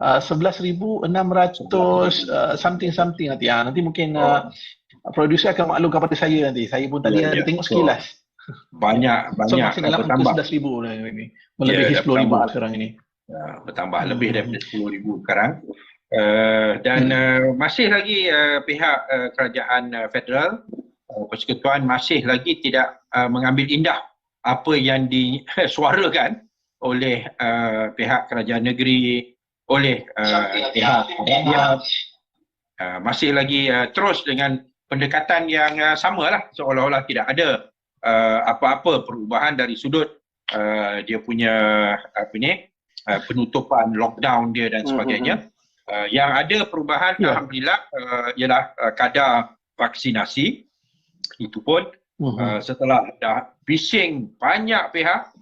11,600 something nanti. Nanti mungkin producer akan maklum kepada saya nanti. Saya pun tadi ada tengok sekilas. Banyak So masih dalam angka bertambah. 11,000 lah ini. Melebihi 10,000 sekarang ini. Bertambah lebih daripada 10,000 sekarang. Dan masih lagi pihak kerajaan federal, persekutuan masih lagi tidak mengambil indah apa yang disuarakan oleh pihak kerajaan negeri, oleh pihak rakyat. Masih lagi terus dengan pendekatan yang samalah, seolah-olah tidak ada apa-apa perubahan dari sudut dia punya penutupan, lockdown dia dan sebagainya. Yang ada perubahan alhamdulillah ialah kadar vaksinasi. Itu pun setelah dah bising banyak pihak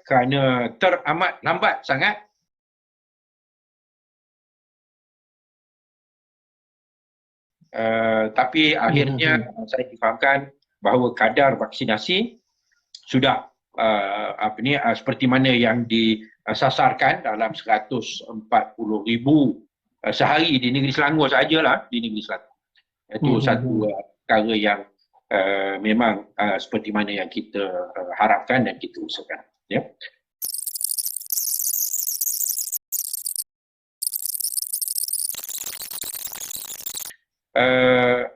kerana teramat lambat sangat. Tapi akhirnya saya difahamkan bahawa kadar vaksinasi sudah seperti mana yang disasarkan dalam 140,000 sehari di negeri Selangor sajalah, di negeri Selangor. Itu satu perkara yang memang seperti mana yang kita harapkan dan kita usahakan. Ya.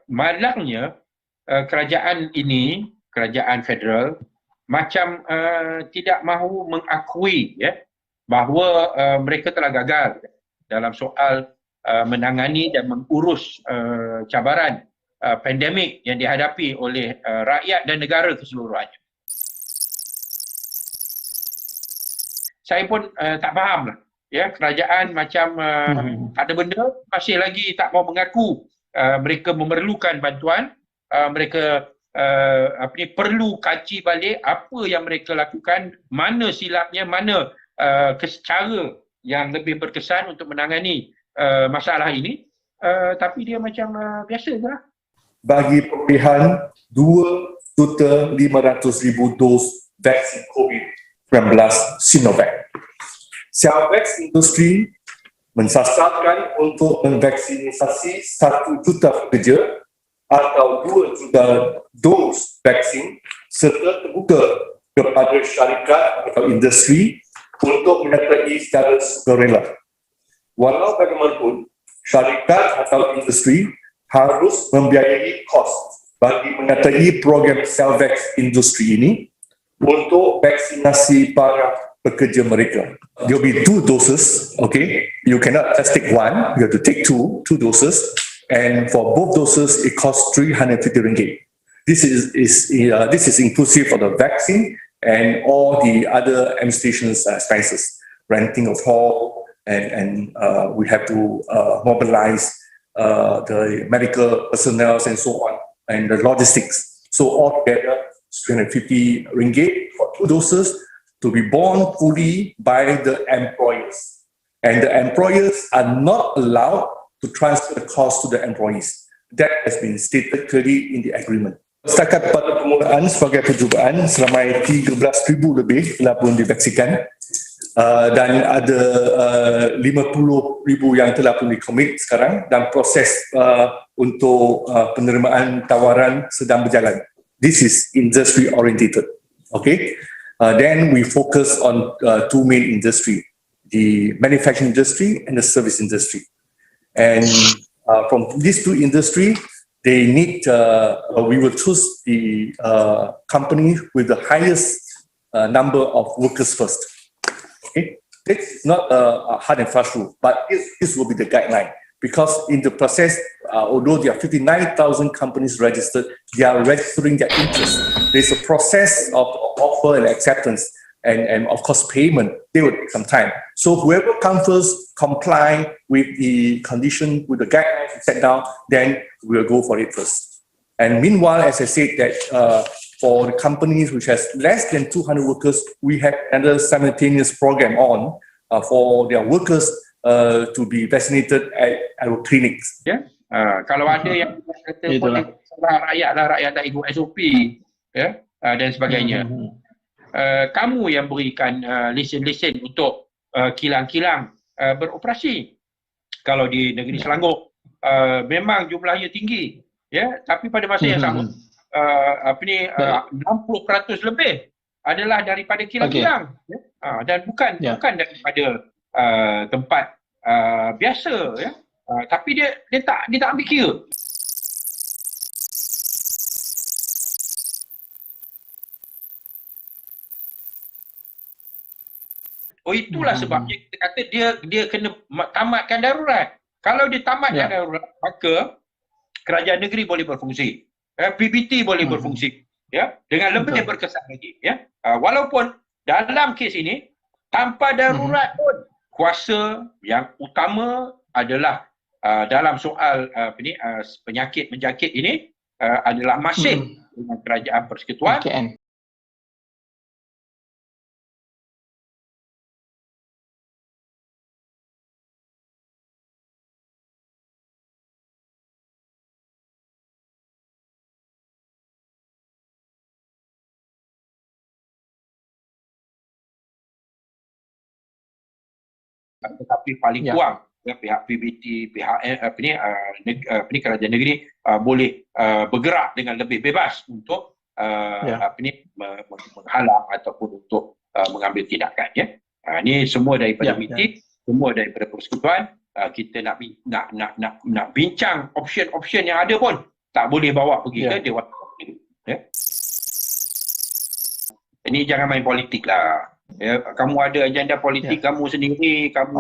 Malangnya kerajaan ini, kerajaan federal macam tidak mahu mengakui bahawa mereka telah gagal dalam soal menangani dan mengurus cabaran pandemik yang dihadapi oleh rakyat dan negara keseluruhannya. Saya pun tak faham lah, kerajaan macam ada benda masih lagi tak mahu mengaku mereka memerlukan bantuan, mereka perlu kaji balik apa yang mereka lakukan, mana silapnya, mana cara yang lebih berkesan untuk menangani masalah ini, tapi dia macam biasa je lah. Bagi perolehan 2,500,000 dos vaksin COVID-19 Sinovac. Sinovac industri mensasarkan untuk memvaksinasi 1 juta pekerja atau 2 juta dos vaksin serta terbuka kepada syarikat atau industri untuk menyertai secara sukarela. Walau bagaimanapun, syarikat atau industri harus membiayai kos bagi menyertai program Selvax industri ini untuk vaksinasi para pekerja mereka. There will be 2 doses, okay? You cannot just take one, you have to take two doses, and for both doses it costs RM350. This is inclusive of the vaccine and all the other administration expenses, renting of hall, and we have to mobilize the medical personnel and so on, and the logistics. So altogether, it's RM350 for 2 doses to be borne fully by the employers. And the employers are not allowed to transfer the cost to the employees. That has been stated clearly in the agreement. Setakat pada permulaan sebagai percubaan, seramai 13,000 lebih telah pun divaksinkan dan ada 50,000 yang telah pun dikomit sekarang dan proses untuk penerimaan tawaran sedang berjalan. This is industry oriented. Okay. Then we focus on 2 main industry, the manufacturing industry and the service industry. And from these 2 industry, they need, we will choose the company with the highest number of workers first. Okay, this is not a hard and fast rule, but this will be the guideline. Because in the process, although there are 59,000 companies registered, they are registering their interest. There's a process of offer and acceptance, and of course payment. They will take some time. So whoever comes first, comply with the condition, with the guidelines set down, then we'll go for it first. And meanwhile, as I said, that for the companies which has less than 200 workers, we have another simultaneous program on for their workers to be vaccinated at our clinics. Kalau ada yang kata rakyat tak ikut SOP, dan sebagainya. Kamu yang berikan lesen-lesen untuk kilang-kilang beroperasi. Kalau di negeri Selangor memang jumlahnya tinggi, ya, tapi pada masa yang sama 60% lebih adalah daripada kilang-kilang, ya. Dan bukan daripada tempat biasa, ya. Tapi dia tak ambil kira. Oh, itulah sebabnya kita kata dia kena tamatkan darurat. Kalau dia tamatkan darurat, maka kerajaan negeri boleh berfungsi. PBT boleh berfungsi, ya, dengan lebih berkesan lagi, ya. Walaupun dalam kes ini tanpa darurat pun kuasa yang utama adalah dalam soal penyakit menjangkit ini adalah masih dengan kerajaan persekutuan. Tetapi paling kurang pihak PBT, pihak kerajaan negeri boleh bergerak dengan lebih bebas untuk menghalang ataupun untuk mengambil tindakan, ya. Ini semua daripada meeting, semua daripada persekutuan. Kita nak bincang option yang ada pun tak boleh bawa pergi ke Dewan, ya. Ini jangan main politik lah. Ya, kamu ada agenda politik kamu sendiri, kamu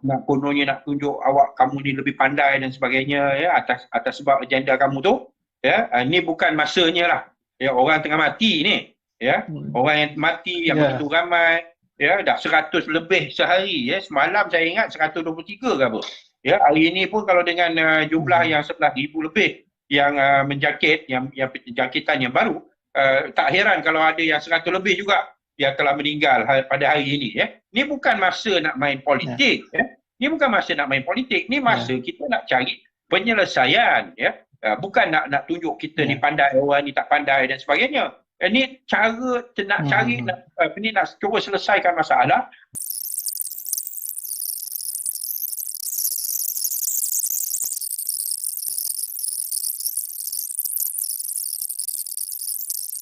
nak kononnya nak tunjuk awak kamu ni lebih pandai dan sebagainya, ya, atas sebab agenda kamu tu, ya. Ni bukan masanya lah, ya. Orang tengah mati ni, ya. Orang yang mati yang begitu ramai, ya, dah 100 lebih sehari, ya. Semalam saya ingat 123 ke apa, ya. Hari ini pun kalau dengan jumlah yang 11,000 lebih yang menjangkit, yang jangkitan yang baru, tak heran kalau ada yang 100 lebih juga yang telah meninggal pada hari ini, ya. Ni bukan masa nak main politik, ya. Ni bukan masa nak main politik, ni masa kita nak cari penyelesaian, ya. Bukan nak tunjuk kita ni pandai, orang ni tak pandai dan sebagainya. Ni cara nak cari nak cuba selesaikan masalah.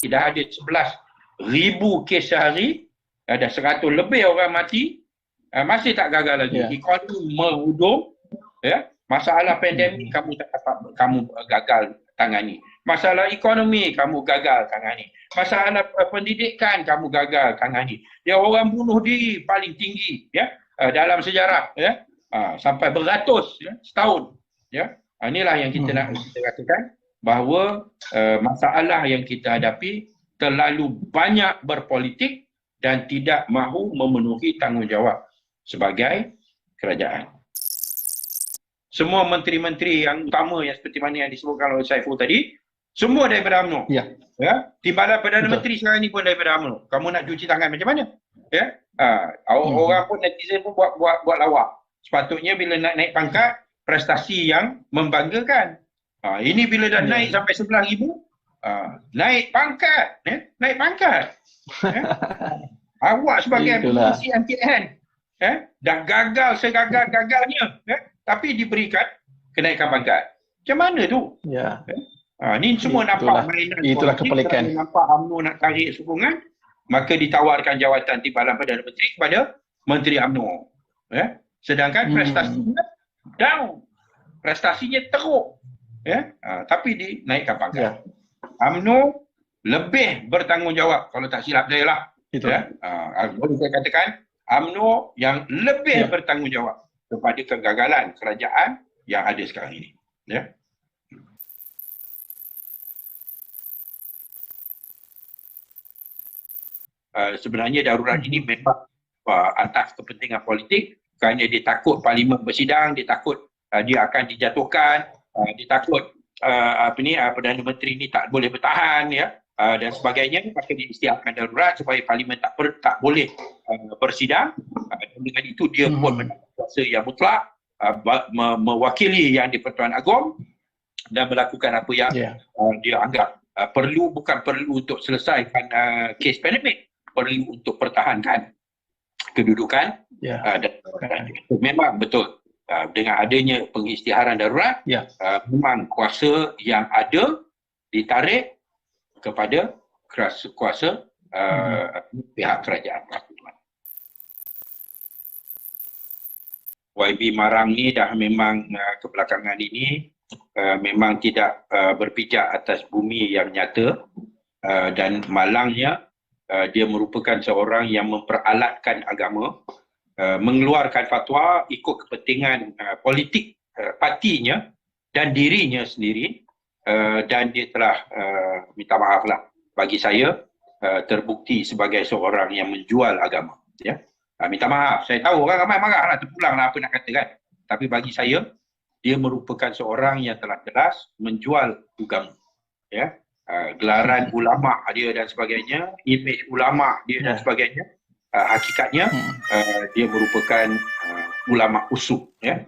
Dah ada 11,000 kes sehari, ada 100 lebih orang mati, masih tak gagal lagi. Ekonomi merudum, ya. Masalah pandemik kamu tak dapat, kamu gagal tangani. Masalah ekonomi kamu gagal tangani. Masalah pendidikan kamu gagal tangani. Ya, orang bunuh diri paling tinggi, ya, dalam sejarah, ya. Sampai beratus, ya, setahun, ya. Inilah yang kita nak kita katakan bahawa masalah yang kita hadapi terlalu banyak berpolitik dan tidak mahu memenuhi tanggungjawab sebagai kerajaan. Semua menteri-menteri yang utama yang seperti mana yang disebutkan oleh Saiful tadi, semua daripada UMNO. Ya. Timbalan Perdana Menteri sekarang ni pun daripada UMNO. Kamu nak cuci tangan macam mana? Ya. Orang pun, netizen pun buat lawak. Sepatutnya bila nak naik pangkat, prestasi yang membanggakan. Ini bila dah naik sampai 11,000, naik pangkat, ya? Naik pangkat. Ya? Awak sebagai polisi MPN, ya? Dah gagal segagal-gagalnya, ya? Tapi diberikan kenaikan pangkat. Macam mana tu? Ya. Ni semua nampak mainan politik. Kalau nampak UMNO nak tarik sokongan, maka ditawarkan jawatan Timbalan Perdana Menteri kepada Menteri UMNO. Ya? Sedangkan prestasinya down. Prestasinya teruk. Ya? Tapi dinaikkan pangkat. UMNO lebih bertanggungjawab, kalau tak silap saya lah. Ya? Boleh saya katakan UMNO yang lebih bertanggungjawab kepada kegagalan kerajaan yang ada sekarang ini. Ya? Sebenarnya darurat ini memang atas kepentingan politik, kerana dia takut parlimen bersidang, dia takut dia akan dijatuhkan, dia takut Perdana Menteri ini tak boleh bertahan, ya, dan sebagainya. Maka diisytiharkan darurat supaya parlimen tak boleh bersidang. Dengan itu dia pun mendapat kuasa yang mutlak, mewakili Yang di-Pertuan Agong dan melakukan apa yang dia anggap bukan perlu untuk selesaikan kes pandemik, perlu untuk pertahankan kedudukan Ya. dan memang betul dengan adanya pengisytiharan darurat Ya. memang kuasa yang ada ditarik kepada kuasa pihak kerajaan. YB Marang ni dah memang kebelakangan ini memang tidak berpijak atas bumi yang nyata, dan malangnya dia merupakan seorang yang memperalatkan agama, mengeluarkan fatwa ikut kepentingan politik partinya dan dirinya sendiri, dan dia telah minta maaf lah, bagi saya terbukti sebagai seorang yang menjual agama, ya. Minta maaf, saya tahu orang ramai marah lah, terpulang lah apa nak kata kan, tapi bagi saya dia merupakan seorang yang telah jelas menjual agama, ya. Gelaran ulama dia dan sebagainya, imej ulama dia dan sebagainya, hakikatnya dia merupakan ulama usuk, ya.